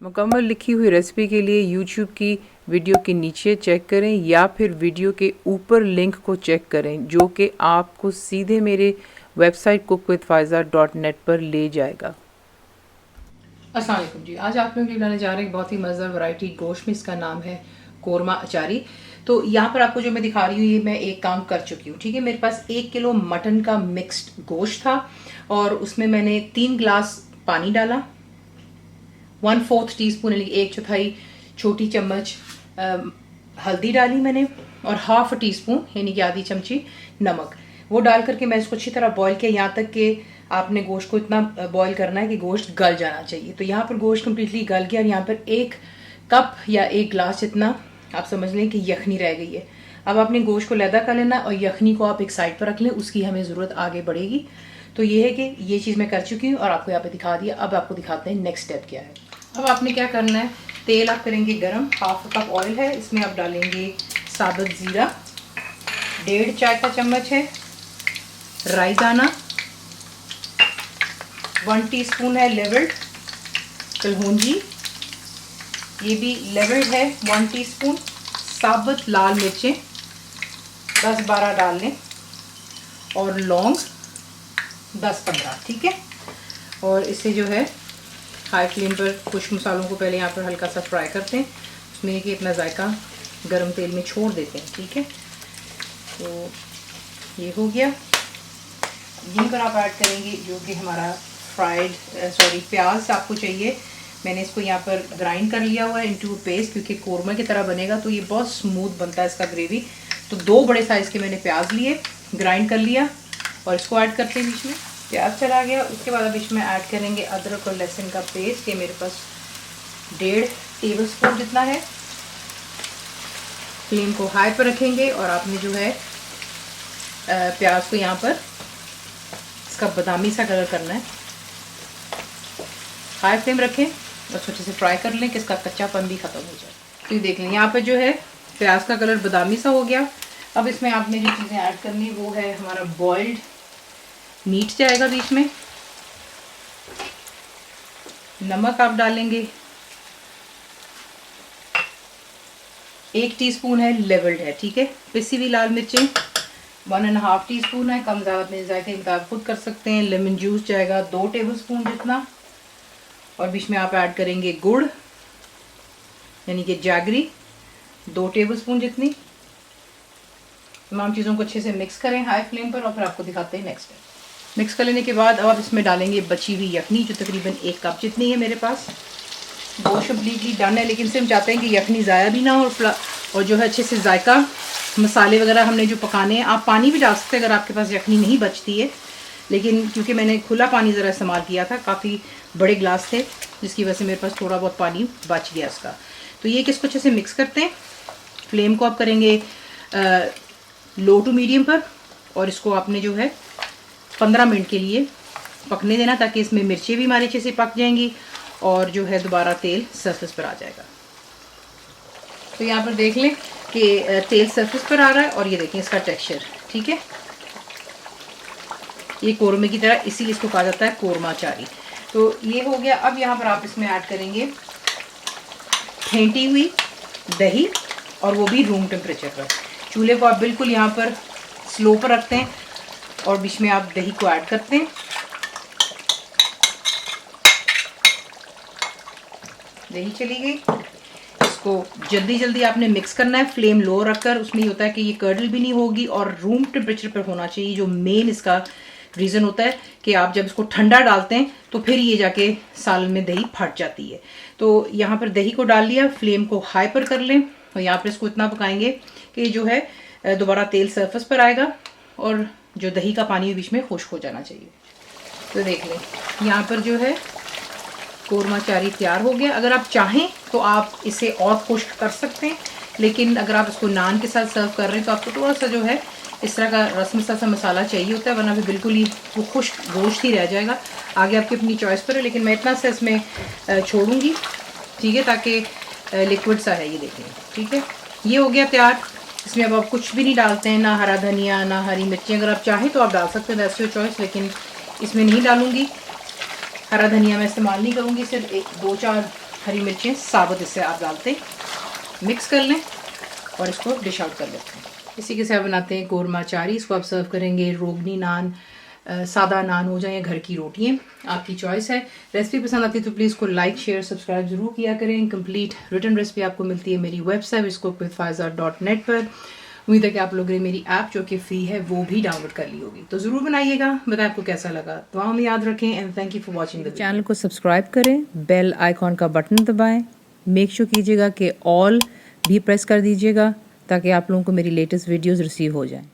मुकम्मल लिखी हुई रेसिपी के लिए यूट्यूब की वीडियो के नीचे चेक करें या फिर वीडियो के ऊपर लिंक को चेक करें जो कि आपको सीधे मेरे वेबसाइट cookWithFaiza.net पर ले जाएगा। अस्सलाम वालेकुम जी, आज आप लोगों के लिए बनाने जा रहे हैं बहुत ही मज़ेदार वैरायटी गोश्त में। इसका नाम है कोरमा अचारी। तो यहाँ पर आपको जो मैं दिखा रही हूँ ये मैं एक काम कर चुकी हूँ, ठीक है। मेरे पास 1 किलो मटन का मिक्स्ड गोश्त था और उसमें मैंने 3 गिलास पानी डाला, 1/4 टीस्पून यानी 1/4 छोटी चम्मच हल्दी डाली मैंने और 1/2 टीस्पून यानी कि आधी चमची नमक। वो डाल करके मैं इसको अच्छी तरह बॉईल किया, यहाँ तक कि आपने गोश्त को इतना बॉईल करना है कि गोश्त गल जाना चाहिए। तो यहाँ पर गोश्त कम्प्लीटली गल गया और यहाँ पर 1 कप या 1 गिलास जितना आप समझ लें कि यखनी रह गई है। अब आपने गोश्त को लैदा कर लेना और यखनी को आप एक साइड पर रख लें, उसकी हमें ज़रूरत आगे बढ़ेगी। तो ये है कि ये चीज़ मैं कर चुकी हूँ और आपको यहाँ पे दिखा दिया। अब आपको दिखाते हैं नेक्स्ट स्टेप क्या है। अब आपने क्या करना है, तेल आप करेंगे गरम, 1/2 कप ऑयल है, इसमें आप डालेंगे साबुत ज़ीरा, 1.5 चाय का चम्मच है राई दाना, 1 टीस्पून है लेवल्ड कलौंजी, ये भी लेवल्ड है 1 टीस्पून, साबुत लाल मिर्चें 10-12 डाल लें और लौंग 10-15, ठीक है। और इसे जो है हाई फ्लेम पर खुश्क मसालों को पहले यहाँ पर हल्का सा फ्राई करते हैं, उसमें कि अपना जायका गरम तेल में छोड़ देते हैं, ठीक है। तो ये हो गया। यहीं पर आप ऐड करेंगे जो कि हमारा प्याज आपको चाहिए। मैंने इसको यहाँ पर ग्राइंड कर लिया हुआ है इनटू पेस्ट, क्योंकि कोरमा की तरह बनेगा तो ये बहुत स्मूथ बनता है इसका ग्रेवी। तो 2 बड़े साइज़ के मैंने प्याज लिए, ग्राइंड कर लिया और इसको ऐड करते हैं बीच में। प्याज चला गया, उसके बाद अब इसमें ऐड करेंगे अदरक और लहसुन का पेस्ट। ये मेरे पास 1.5 टेबलस्पून जितना है। फ्लेम को हाई पर रखेंगे और आपने जो है प्याज को यहाँ पर इसका बादामी सा कलर करना है। हाई फ्लेम रखें और अच्छे से फ्राई कर लें कि इसका कच्चापन भी ख़त्म हो जाए। तो ये देख लें यहाँ पे जो है प्याज का कलर बादामी सा हो गया। अब इसमें आपने जो चीज़ें ऐड करनी वो है हमारा बॉइल्ड मीट जाएगा बीच में, नमक आप डालेंगे, 1 टीस्पून है लेवल्ड है, ठीक है। पिसी हुई लाल मिर्चें 1.5 टीस्पून है, कम ज़्यादा अपने जायके मुताबिक खुद कर सकते हैं। लेमन जूस जाएगा 2 टेबलस्पून जितना और बीच में आप ऐड करेंगे गुड़ यानी कि जैगरी 2 टेबलस्पून जितनी। तमाम चीज़ों को अच्छे से मिक्स करें हाई फ्लेम पर और फिर आपको दिखाते हैं नेक्स्ट स्टेप। मिक्स कर लेने के बाद अब आप इसमें डालेंगे बची हुई यखनी जो तकरीबन 1 कप जितनी है मेरे पास। गोश्त कम्प्लीटली डन है, लेकिन सिर्फ चाहते हैं कि यखनी ज़ाया भी ना हो और जो है अच्छे से जायका मसाले वगैरह हमने जो पकाने हैं। आप पानी भी डाल सकते हैं अगर आपके पास यखनी नहीं बचती है, लेकिन क्योंकि मैंने खुला पानी ज़रा इस्तेमाल किया था, काफ़ी बड़े गिलास थे जिसकी वजह से मेरे पास थोड़ा बहुत पानी बच गया इसका। तो ये किसको अच्छे से मिक्स करते हैं। फ्लेम को आप करेंगे लो टू मीडियम पर और इसको आपने जो है 15 मिनट के लिए पकने देना, ताकि इसमें मिर्चें भी हमारे अच्छे से पक जाएंगी और जो है दोबारा तेल सरफेस पर आ जाएगा। तो यहाँ पर देख लें कि तेल सरफेस पर आ रहा है और ये देखें इसका टेक्सचर, ठीक है। ये कोरमे की तरह, इसीलिए इसको कहा जाता है कोरमा अचारी। तो ये हो गया। अब यहाँ पर आप इसमें ऐड करेंगे फेंटी हुई दही और वो भी रूम टेम्परेचर पर। चूल्हे को आप बिल्कुल यहाँ पर स्लो पर रखते हैं और बीच में आप दही को ऐड करते हैं। दही चली गई, इसको जल्दी जल्दी आपने मिक्स करना है फ्लेम लो रखकर। उसमें ये होता है कि ये कर्डल भी नहीं होगी और रूम टेम्परेचर पर होना चाहिए। जो मेन इसका रीज़न होता है कि आप जब इसको ठंडा डालते हैं तो फिर ये जाके सालन में दही फट जाती है। तो यहाँ पर दही को डाल लिया, फ्लेम को हाई पर कर लें और यहाँ पर इसको इतना पकाएंगे कि जो है दोबारा तेल सरफेस पर आएगा और जो दही का पानी बीच में खुश्क हो जाना चाहिए। तो देख लें यहाँ पर जो है कोरमा अचारी तैयार हो गया। अगर आप चाहें तो आप इसे और खुश्क कर सकते हैं, लेकिन अगर आप इसको नान के साथ सर्व कर रहे हैं तो आपको थोड़ा सा जो है इस तरह का रस्म सा मसाला चाहिए होता है, वरना भी बिल्कुल ही वो खुश्क गोश्त ही रह जाएगा। आगे आपकी अपनी चॉइस पर है, लेकिन मैं इतना सा इसमें छोड़ूंगी, ठीक है, ताकि लिक्विड सा है। ये देखें, ठीक है, ये हो गया तैयार। इसमें अब आप कुछ भी नहीं डालते हैं, ना हरा धनिया ना हरी मिर्ची। अगर आप चाहें तो आप डाल सकते हैं, दैट्स योर चॉइस, लेकिन इसमें नहीं डालूंगी। हरा धनिया मैं इस्तेमाल नहीं करूँगी, सिर्फ 2-4 हरी मिर्चें साबुत इससे आप डालते मिक्स कर लें और इसको डिश आउट कर लेते हैं। इसी के साथ बनाते हैं कोरमा चारी। इसको आप सर्व करेंगे रोगनी नान, सादा नान हो जाए या घर की रोटियाँ, आपकी चॉइस है। रेसिपी पसंद आती है तो प्लीज़ को लाइक शेयर सब्सक्राइब ज़रूर किया करें। कंप्लीट रिटर्न रेसिपी आपको मिलती है मेरी वेबसाइट viscookWithFaiza.net पर। उम्मीद है कि आप लोगों ने मेरी ऐप जो कि फ्री है वो भी डाउनलोड कर ली होगी, तो ज़रूर बनाइएगा, बताएं आपको कैसा लगा। दुआओं में याद रखें and thank you for watching the channel को सब्सक्राइब करें, बेल आइकॉन का बटन दबाएं, मेक श्योर कीजिएगा कि ऑल भी प्रेस कर दीजिएगा ताकि आप लोगों को मेरी लेटेस्ट वीडियोस रिसीव हो जाएं।